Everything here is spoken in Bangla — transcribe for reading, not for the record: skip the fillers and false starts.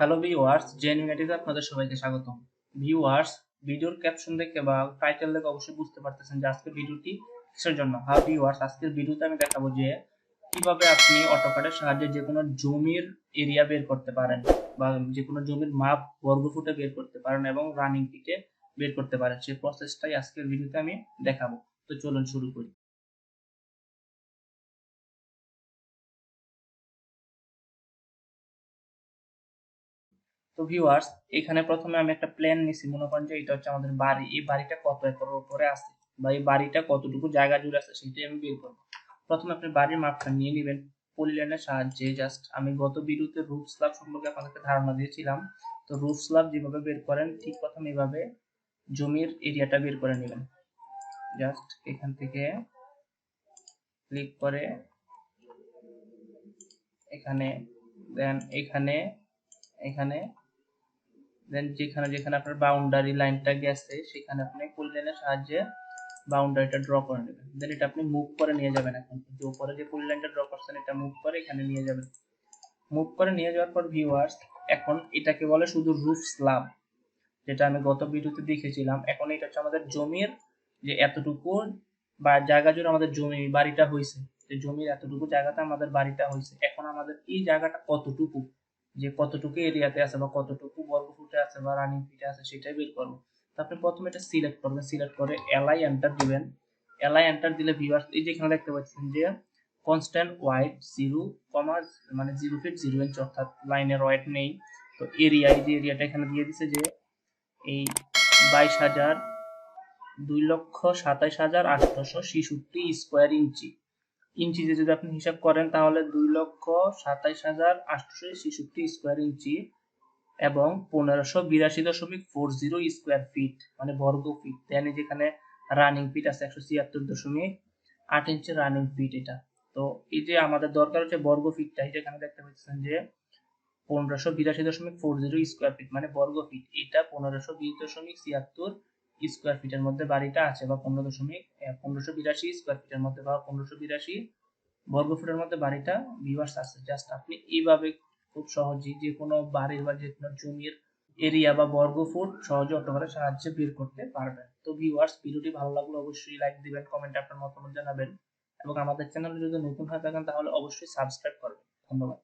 হ্যালো ভিউয়ার্স, জেনুইনিটিতে আপনাদের সবাইকে স্বাগতম। ভিউয়ার্স, ভিডিওর ক্যাপশন দেখে বা টাইটেল দেখে অবশ্যই বুঝতে পারতেছেন যে আজকের ভিডিওটি কিসের জন্য। হ্যাঁ ভিউয়ার্স, আজকের ভিডিওতে আমি দেখাবো যে কিভাবে আপনি অটোক্যাডের সাহায্যে যে কোনো জমির এরিয়া বের করতে পারেন বা যে কোনো জমির মাপ বর্গফুটে বের করতে পারেন এবং রানিং পিটে বের করতে পারেন। সেই প্রসেসটাই আজকের ভিডিওতে আমি দেখাবো। তো চলুন শুরু করি। তো ভিউয়ার্স, এখানে প্রথমে আমি একটা প্ল্যান নিছি। মনে করেন যে এটা হচ্ছে আমাদের বাড়ি। এই বাড়িটা কত একরের উপরে আছে বা এই বাড়িটা কতটুকু জায়গা জুড়ে আছে সেটাই আমি বের করব। প্রথমে আপনি বাড়ির মাপটা নিয়ে নেবেন পলিলাইনের সাহায্যে। জাস্ট আমি গত ভিডিওতে রুফ স্ল্যাব সম্পর্কে আপনাদেরকে ধারণা দিয়েছিলাম। তো রুফ স্ল্যাব যেভাবে বের করেন ঠিক প্রথমে এভাবে জমির এরিয়াটা বের করে নেবেন। জাস্ট এখান থেকে ক্লিক করে এখানে, দেন এখানে, এখানে, দেন যেখানে যেখানে আপনার বাউন্ডারি লাইনটা গেছে সেখানে আপনি পলিলাইনের সাহায্যে বাউন্ডারিটা ড্র করে নেবেন। দেন এটা আপনি মুভ করে নিয়ে যাবেন। এখন যে উপরে যে পলিলাইনটা ড্র করছেন এটা মুভ করে এখানে নিয়ে যাবেন। মুভ করে নিয়ে যাওয়ার পর ভিউয়ার্স, এখন এটাকে বলে শুধু রুফ স্ল্যাব, যেটা আমি গত ভিডিওতে দেখেছিলাম। এখন এটা হচ্ছে আমাদের জমির যে এতটুকু বা জায়গা জুড়ে আমাদের জমি বাড়িটা হয়েছে, যে জমির এতটুকু জায়গাতে আমাদের বাড়িটা হয়েছে। এখন আমাদের এই জায়গাটা কতটুকু, যে কতটুকু এরিয়াতে আছে বা কতটুকু বর্গ ফুটে আছে বা রানিং ফিটে আছে সেটাই বের করবো। তো আপনি প্রথমে এটা সিলেক্ট করবেন, সিলেক্ট করে এলআই এন্টার দিবেন। এলআই এন্টার দিলে ভিউয়ার্স এই যে এখানে দেখতে পাচ্ছেন যে কনস্ট্যান্ট ওয়াইড 0, মানে 0 ফিট 0 ইঞ্চ, অর্থাৎ লাইনের ওয়াইড নেই। তো এরিয়া, এই যে এরিয়াটা এখানে দিয়ে দিছে যে এই 22,2,27,866 স্কোয়ার ইঞ্চি। ইঞ্চিতে যদি আপনি হিসাব করেন তাহলে 2,27,866 স্কোয়ার ইঞ্চি এবং 1582.40 স্কোয়ার ফিট মানে বর্গ ফিট। দেন যেখানে রানিং ফিট আছে 176.8 ইঞ্চি রানিং ফিট এটা। তো এই যে আমাদের দরকার হচ্ছে বর্গ ফিটটা, যেখানে দেখতে পাচ্ছেন যে 1582.40 স্কোয়ার ফিট মানে বর্গ ফিট। এটা 1520.76 স্কোয়ার ফিটের মধ্যে বাড়িটা আছে বা 1582 স্কোয়ার ফিটের মধ্যে বা 1582 বর্গ ফুটের মধ্যে বাড়িটা ভিউয়ার্স আছে। জাস্ট আপনি এইভাবে খুব সহজেই যে কোনো বাড়ির বা যে কোনো জমির এরিয়া বা বর্গ ফুট সহজে অটোক্যাডের সাহায্যে বের করতে পারবেন। তো ভিউয়ার্স, ভিডিওটি ভালো লাগলে অবশ্যই লাইক দিবেন, কমেন্টে আপনার মতামত জানাবেন এবং আমাদের চ্যানেলে যদি নতুন হয়ে থাকেন তাহলে অবশ্যই সাবস্ক্রাইব করবেন। ধন্যবাদ।